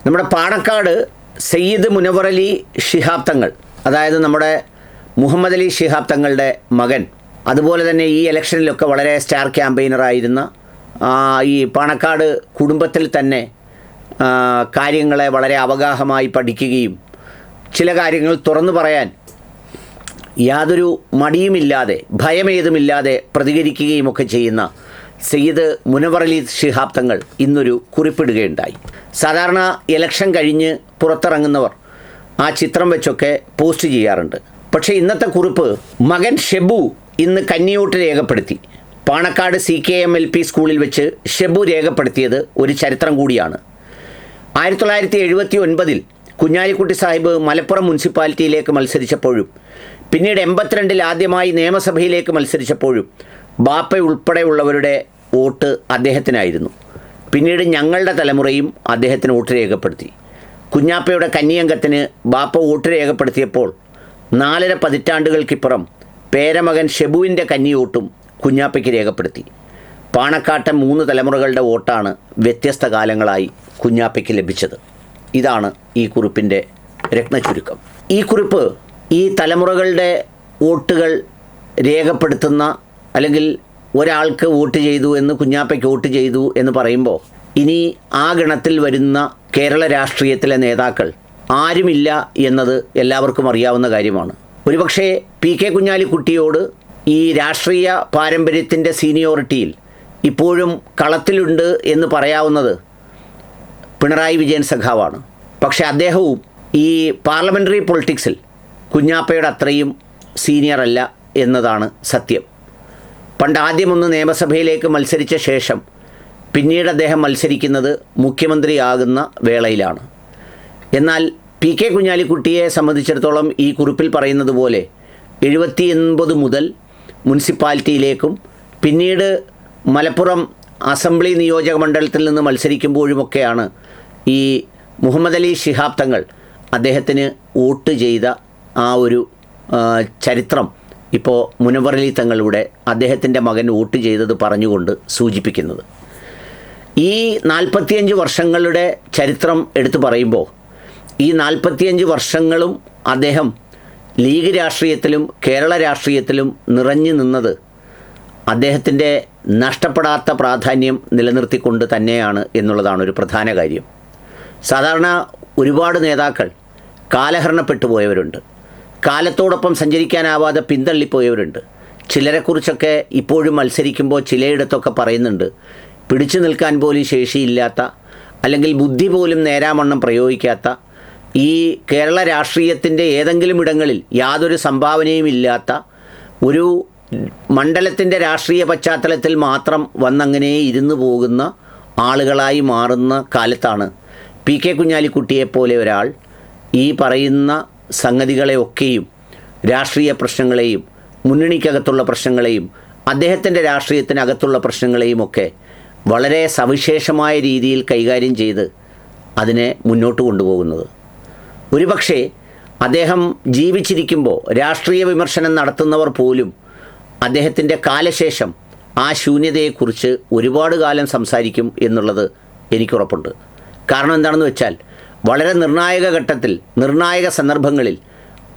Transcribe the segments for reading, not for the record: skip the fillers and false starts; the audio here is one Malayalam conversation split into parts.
നമ്മുടെ പാണക്കാട് സയ്യിദ് മുനവർ അലി ശിഹാബ് തങ്ങൾ, അതായത് നമ്മുടെ മുഹമ്മദ് അലി ശിഹാബ് തങ്ങളുടെ മകൻ, അതുപോലെ തന്നെ ഈ ഇലക്ഷനിലൊക്കെ വളരെ സ്റ്റാർ ക്യാമ്പയിനറായിരുന്ന ഈ പാണക്കാട് കുടുംബത്തിൽ തന്നെ കാര്യങ്ങളെ വളരെ അവഗാഹമായി പഠിക്കുകയും ചില കാര്യങ്ങൾ തുറന്നു പറയാൻ യാതൊരു മടിയുമില്ലാതെ ഭയമേതുമില്ലാതെ പ്രതികരിക്കുകയും ഒക്കെ ചെയ്യുന്ന സയ്യിദ് മുനവർ അലി ശിഹാബ് തങ്ങൾ ഇന്നൊരു കുറിപ്പിടുകയുണ്ടായി. സാധാരണ ഇലക്ഷൻ കഴിഞ്ഞ് പുറത്തിറങ്ങുന്നവർ ആ ചിത്രം വെച്ചൊക്കെ പോസ്റ്റ് ചെയ്യാറുണ്ട്. പക്ഷേ ഇന്നത്തെ കുറിപ്പ് മകൻ ഷെബു ഇന്ന് കന്നിയോട്ട് രേഖപ്പെടുത്തി. പാണക്കാട് CKM-LP സ്കൂളിൽ വെച്ച് ഷെബു രേഖപ്പെടുത്തിയത് ഒരു ചരിത്രം കൂടിയാണ്. 1979 കുഞ്ഞാലിക്കുട്ടി സാഹിബ് മലപ്പുറം മുനിസിപ്പാലിറ്റിയിലേക്ക് മത്സരിച്ചപ്പോഴും പിന്നീട് 82 ആദ്യമായി നിയമസഭയിലേക്ക് മത്സരിച്ചപ്പോഴും ബാപ്പ ഉൾപ്പെടെയുള്ളവരുടെ വോട്ട് അദ്ദേഹത്തിനായിരുന്നു. പിന്നീട് ഞങ്ങളുടെ തലമുറയും അദ്ദേഹത്തിന് വോട്ട് രേഖപ്പെടുത്തി. കുഞ്ഞാപ്പയുടെ കന്നിയംഗത്തിന് ബാപ്പ വോട്ട് രേഖപ്പെടുത്തിയപ്പോൾ 4.5 പതിറ്റാണ്ടുകൾക്കിപ്പുറം പേരമകൻ ഷെബുവിൻ്റെ കന്നിവോട്ടും കുഞ്ഞാപ്പയ്ക്ക് രേഖപ്പെടുത്തി. പാണക്കാട്ടെ 3 തലമുറകളുടെ വോട്ടാണ് വ്യത്യസ്ത കാലങ്ങളായി കുഞ്ഞാപ്പയ്ക്ക് ലഭിച്ചത്. ഇതാണ് ഈ കുറിപ്പിൻ്റെ രത്നചുരുക്കം. ഈ കുറിപ്പ് ഈ തലമുറകളുടെ വോട്ടുകൾ രേഖപ്പെടുത്തുന്ന, അല്ലെങ്കിൽ ഒരാൾക്ക് വോട്ട് ചെയ്തു എന്ന് കുഞ്ഞാപ്പയ്ക്ക് വോട്ട് ചെയ്തു എന്ന് പറയുമ്പോൾ ഇനി ആ ഗണത്തിൽ വരുന്ന കേരള രാഷ്ട്രീയത്തിലെ നേതാക്കൾ ആരുമില്ല എന്നത് എല്ലാവർക്കും അറിയാവുന്ന കാര്യമാണ്. ഒരുപക്ഷേ PK കുഞ്ഞാലിക്കുട്ടിയോട് ഈ രാഷ്ട്രീയ പാരമ്പര്യത്തിൻ്റെ സീനിയോറിറ്റിയിൽ ഇപ്പോഴും കളത്തിലുണ്ട് എന്ന് പറയാവുന്നത് പിണറായി വിജയൻ സഖാവാണ്. പക്ഷേ അദ്ദേഹവും ഈ പാർലമെൻ്ററി പൊളിറ്റിക്സിൽ കുഞ്ഞാപ്പയുടെ അത്രയും സീനിയർ അല്ല എന്നതാണ് സത്യം. പണ്ട് ആദ്യമൊന്ന് നിയമസഭയിലേക്ക് മത്സരിച്ച ശേഷം പിന്നീട് അദ്ദേഹം മത്സരിക്കുന്നത് മുഖ്യമന്ത്രിയാകുന്ന വേളയിലാണ്. എന്നാൽ PK കുഞ്ഞാലിക്കുട്ടിയെ സംബന്ധിച്ചിടത്തോളം ഈ കുറിപ്പിൽ പറയുന്നത് പോലെ 79 മുതൽ മുനിസിപ്പാലിറ്റിയിലേക്കും പിന്നീട് മലപ്പുറം അസംബ്ലി നിയോജക മണ്ഡലത്തിൽ നിന്ന് മത്സരിക്കുമ്പോഴുമൊക്കെയാണ് ഈ മുഹമ്മദ് അലി ശിഹാബ് തങ്ങൾ അദ്ദേഹത്തിന് വോട്ട് ചെയ്ത ആ ഒരു ചരിത്രം ഇപ്പോൾ മുനവർ അലി തങ്ങളുടെ അദ്ദേഹത്തിൻ്റെ മകൻ വോട്ട് ചെയ്തത് പറഞ്ഞുകൊണ്ട് സൂചിപ്പിക്കുന്നത്. ഈ 45 വർഷങ്ങളുടെ ചരിത്രം എടുത്തു പറയുമ്പോൾ ഈ 45 വർഷങ്ങളും അദ്ദേഹം ലീഗ് രാഷ്ട്രീയത്തിലും കേരള രാഷ്ട്രീയത്തിലും നിറഞ്ഞു നിന്നത് അദ്ദേഹത്തിൻ്റെ നഷ്ടപ്പെടാത്ത പ്രാധാന്യം നിലനിർത്തിക്കൊണ്ട് തന്നെയാണ് എന്നുള്ളതാണ് ഒരു പ്രധാന കാര്യം. സാധാരണ ഒരുപാട് നേതാക്കൾ കാലഹരണപ്പെട്ടു പോയവരുണ്ട്, കാലത്തോടൊപ്പം സഞ്ചരിക്കാനാവാതെ പിന്തള്ളിപ്പോയവരുണ്ട്. ചിലരെക്കുറിച്ചൊക്കെ ഇപ്പോഴും മത്സരിക്കുമ്പോൾ ചിലയിടത്തൊക്കെ പറയുന്നുണ്ട്, പിടിച്ചു നിൽക്കാൻ പോലും ശേഷിയില്ലാത്ത, അല്ലെങ്കിൽ ബുദ്ധി പോലും നേരാവണ്ണം പ്രയോഗിക്കാത്ത, ഈ കേരള രാഷ്ട്രീയത്തിൻ്റെ ഏതെങ്കിലും ഇടങ്ങളിൽ യാതൊരു സംഭാവനയും ഇല്ലാത്ത ഒരു മണ്ഡലത്തിൻ്റെ രാഷ്ട്രീയ പശ്ചാത്തലത്തിൽ മാത്രം വന്നങ്ങനെ ഇരുന്നു പോകുന്ന ആളുകളായി മാറുന്ന കാലത്താണ് PK കുഞ്ഞാലിക്കുട്ടിയെപ്പോലെ ഒരാൾ ഈ പറയുന്ന സംഗതികളെയൊക്കെയും, രാഷ്ട്രീയ പ്രശ്നങ്ങളെയും മുന്നണിക്കകത്തുള്ള പ്രശ്നങ്ങളെയും അദ്ദേഹത്തിൻ്റെ രാഷ്ട്രീയത്തിനകത്തുള്ള പ്രശ്നങ്ങളെയും ഒക്കെ വളരെ സവിശേഷമായ രീതിയിൽ കൈകാര്യം ചെയ്ത് അതിനെ മുന്നോട്ട് കൊണ്ടുപോകുന്നത്. ഒരുപക്ഷെ അദ്ദേഹം ജീവിച്ചിരിക്കുമ്പോൾ രാഷ്ട്രീയ വിമർശനം നടത്തുന്നവർ പോലും അദ്ദേഹത്തിൻ്റെ കാലശേഷം ആ ശൂന്യതയെക്കുറിച്ച് ഒരുപാട് കാലം സംസാരിക്കും എന്നുള്ളത് എനിക്കുറപ്പുണ്ട്. കാരണം എന്താണെന്ന് വെച്ചാൽ വളരെ നിർണായക ഘട്ടത്തിൽ, നിർണായക സന്ദർഭങ്ങളിൽ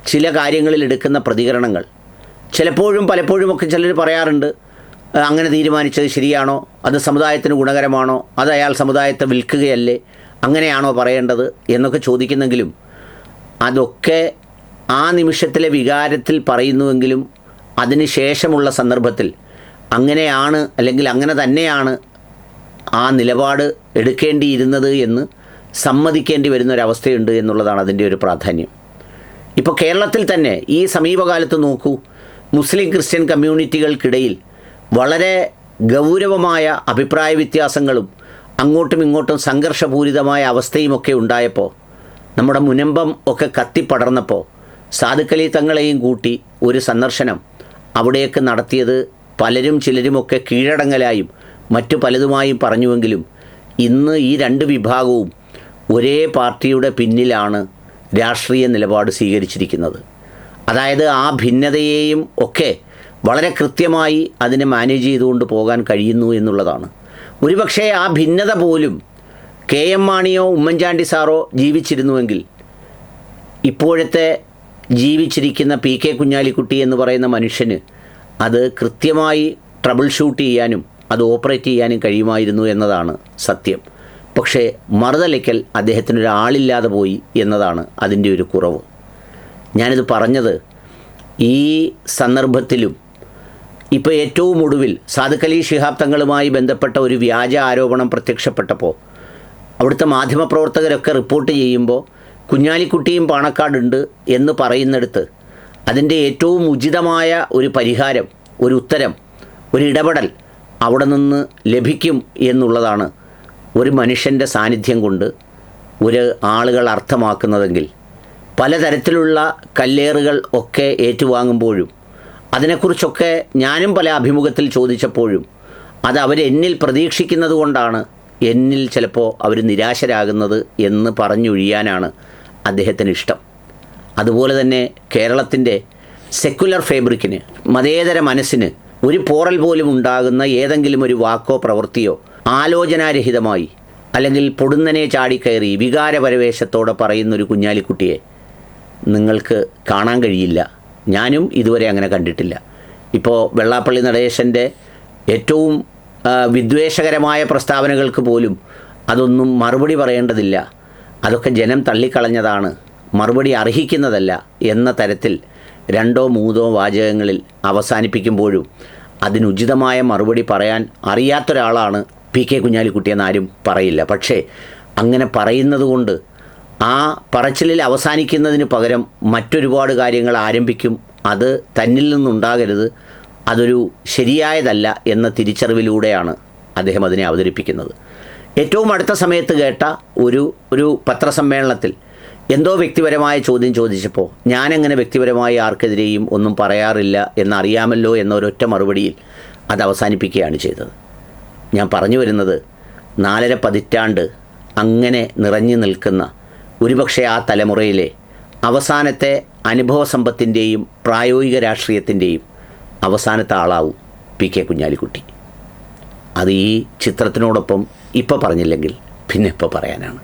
ചില കാര്യങ്ങളിൽ എടുക്കുന്ന പ്രതികരണങ്ങൾ ചിലപ്പോഴും പലപ്പോഴുമൊക്കെ ചിലർ പറയാറുണ്ട്, അങ്ങനെ തീരുമാനിച്ചത് ശരിയാണോ, അത് സമുദായത്തിന് ഗുണകരമാണോ, അത് അയാൾ സമുദായത്തെ വിൽക്കുകയല്ലേ, അങ്ങനെയാണോ പറയേണ്ടത് എന്നൊക്കെ ചോദിക്കുന്നെങ്കിലും അതൊക്കെ ആ നിമിഷത്തിലെ വികാരത്തിൽ പറയുന്നുവെങ്കിലും അതിന് ശേഷമുള്ള സന്ദർഭത്തിൽ അങ്ങനെയാണ്, അല്ലെങ്കിൽ അങ്ങനെ തന്നെയാണ് ആ നിലപാട് എടുക്കേണ്ടിയിരുന്നത് എന്ന് സമ്മതിക്കേണ്ടി വരുന്നൊരവസ്ഥയുണ്ട് എന്നുള്ളതാണ് അതിൻ്റെ ഒരു പ്രാധാന്യം. ഇപ്പോൾ കേരളത്തിൽ തന്നെ ഈ സമീപകാലത്ത് നോക്കൂ, മുസ്ലിം ക്രിസ്ത്യൻ കമ്മ്യൂണിറ്റികൾക്കിടയിൽ വളരെ ഗൗരവമായ അഭിപ്രായ വ്യത്യാസങ്ങളും അങ്ങോട്ടും ഇങ്ങോട്ടും സംഘർഷപൂരിതമായ അവസ്ഥയുമൊക്കെ ഉണ്ടായപ്പോൾ, നമ്മുടെ മുനമ്പം ഒക്കെ കത്തിപ്പടർന്നപ്പോൾ സാദുക്കലി തങ്ങളെയും കൂട്ടി ഒരു സന്ദർശനം അവിടെയൊക്കെ നടത്തിയത് പലരും ചിലരുമൊക്കെ കീഴടങ്ങലായും മറ്റു പലതുമായും പറഞ്ഞുവെങ്കിലും ഇന്ന് ഈ 2 വിഭാഗവും ഒരേ പാർട്ടിയുടെ പിന്നിലാണ് രാഷ്ട്രീയ നിലപാട് സ്വീകരിച്ചിരിക്കുന്നത്. അതായത് ആ ഭിന്നതയെയും ഒക്കെ വളരെ കൃത്യമായി അതിനെ മാനേജ് ചെയ്തുകൊണ്ട് പോകാൻ കഴിയുന്നു എന്നുള്ളതാണ്. ഒരുപക്ഷേ ആ ഭിന്നത പോലും KM മാണിയോ ഉമ്മൻചാണ്ടി സാറോ ജീവിച്ചിരുന്നുവെങ്കിൽ ഇപ്പോഴത്തെ ജീവിച്ചിരിക്കുന്ന PK കുഞ്ഞാലിക്കുട്ടി എന്ന് പറയുന്ന മനുഷ്യന് അത് കൃത്യമായി ട്രബിൾ ഷൂട്ട് ചെയ്യാനും അത് ഓപ്പറേറ്റ് ചെയ്യാനും കഴിയുമായിരുന്നു എന്നതാണ് സത്യം. പക്ഷേ മറുതലയ്ക്കൽ അദ്ദേഹത്തിനൊരാളില്ലാതെ പോയി എന്നതാണ് അതിൻ്റെ ഒരു കുറവ്. ഞാനിത് പറഞ്ഞത് ഈ സന്ദർഭത്തിലും ഇപ്പോൾ ഏറ്റവും ഒടുവിൽ സാദിഖ് അലി ശിഹാബ് തങ്ങളുമായി ബന്ധപ്പെട്ട ഒരു വ്യാജ ആരോപണം പ്രത്യക്ഷപ്പെട്ടപ്പോൾ അവിടുത്തെ മാധ്യമപ്രവർത്തകരൊക്കെ റിപ്പോർട്ട് ചെയ്യുമ്പോൾ കുഞ്ഞാലിക്കുട്ടിയും പാണക്കാടുണ്ട് എന്ന് പറയുന്നിടത്ത് അതിൻ്റെ ഏറ്റവും ഉചിതമായ ഒരു പരിഹാരം, ഒരു ഉത്തരം, ഒരു ഇടപെടൽ അവിടെ നിന്ന് ലഭിക്കും എന്നുള്ളതാണ് ഒരു മനുഷ്യൻ്റെ സാന്നിധ്യം കൊണ്ട് ഒരു ആളുകൾ അർത്ഥമാക്കുന്നതെങ്കിൽ പലതരത്തിലുള്ള കല്ലേറുകൾ ഒക്കെ ഏറ്റുവാങ്ങുമ്പോഴും അതിനെക്കുറിച്ചൊക്കെ ഞാനും പല അഭിമുഖത്തിൽ ചോദിച്ചപ്പോഴും അത് അവരെന്നിൽ പ്രതീക്ഷിക്കുന്നത് കൊണ്ടാണ് എന്നിൽ ചിലപ്പോൾ അവർ നിരാശരാകുന്നത് എന്ന് പറഞ്ഞൊഴിയാനാണ് അദ്ദേഹത്തിന് ഇഷ്ടം. അതുപോലെ തന്നെ കേരളത്തിൻ്റെ സെക്കുലർ ഫേബ്രിക്കിന്, മതേതര മനസ്സിന് ഒരു പോറൽ പോലും ഉണ്ടാകുന്ന ഏതെങ്കിലും ഒരു വാക്കോ പ്രവൃത്തിയോ ആലോചനാരഹിതമായി അല്ലെങ്കിൽ പൊടുന്നനെ ചാടിക്കയറി വികാരപരവേശത്തോടെ പറയുന്നൊരു കുഞ്ഞാലിക്കുട്ടിയെ നിങ്ങൾക്ക് കാണാൻ കഴിയില്ല. ഞാനും ഇതുവരെ അങ്ങനെ കണ്ടിട്ടില്ല. ഇപ്പോൾ വെള്ളാപ്പള്ളി നടേശൻ്റെ ഏറ്റവും വിദ്വേഷകരമായ പ്രസ്താവനകൾക്ക് പോലും അതൊന്നും മറുപടി പറയേണ്ടതില്ല, അതൊക്കെ ജനം തള്ളിക്കളഞ്ഞതാണ്, മറുപടി അർഹിക്കുന്നതല്ല എന്ന തരത്തിൽ 2 or 3 വാചകങ്ങളിൽ അവസാനിപ്പിക്കുമ്പോഴും അതിനുചിതമായ മറുപടി പറയാൻ അറിയാത്തൊരാളാണ് PK കുഞ്ഞാലിക്കുട്ടിയെന്ന് ആരും പറയില്ല. പക്ഷേ അങ്ങനെ പറയുന്നത് കൊണ്ട് ആ പറച്ചിലിൽ അവസാനിക്കുന്നതിന് പകരം മറ്റൊരുപാട് കാര്യങ്ങൾ ആരംഭിക്കും. അത് തന്നിൽ നിന്നുണ്ടാകരുത്, അതൊരു ശരിയായതല്ല എന്ന തിരിച്ചറിവിലൂടെയാണ് അദ്ദേഹം അതിനെ അവതരിപ്പിക്കുന്നത്. ഏറ്റവും അടുത്ത സമയത്ത് കേട്ട ഒരു പത്രസമ്മേളനത്തിൽ എന്തോ വ്യക്തിപരമായ ചോദ്യം ചോദിച്ചപ്പോൾ ഞാനങ്ങനെ വ്യക്തിപരമായി ആർക്കെതിരെയും ഒന്നും പറയാറില്ല എന്നറിയാമല്ലോ എന്നൊരൊറ്റ മറുപടിയിൽ അത് അവസാനിപ്പിക്കുകയാണ് ചെയ്തത്. ഞാൻ പറഞ്ഞു വരുന്നത് 4.5 പതിറ്റാണ്ട് അങ്ങനെ നിറഞ്ഞു നിൽക്കുന്ന ഒരുപക്ഷെ ആ തലമുറയിലെ അവസാനത്തെ അനുഭവ സമ്പത്തിൻ്റെയും പ്രായോഗിക രാഷ്ട്രീയത്തിൻ്റെയും അവസാനത്തെ ആളാവും PK കുഞ്ഞാലിക്കുട്ടി. അത് ഈ ചിത്രത്തിനോടൊപ്പം ഇപ്പോൾ പറഞ്ഞില്ലെങ്കിൽ പിന്നെ ഇപ്പോൾ പറയാനാണ്.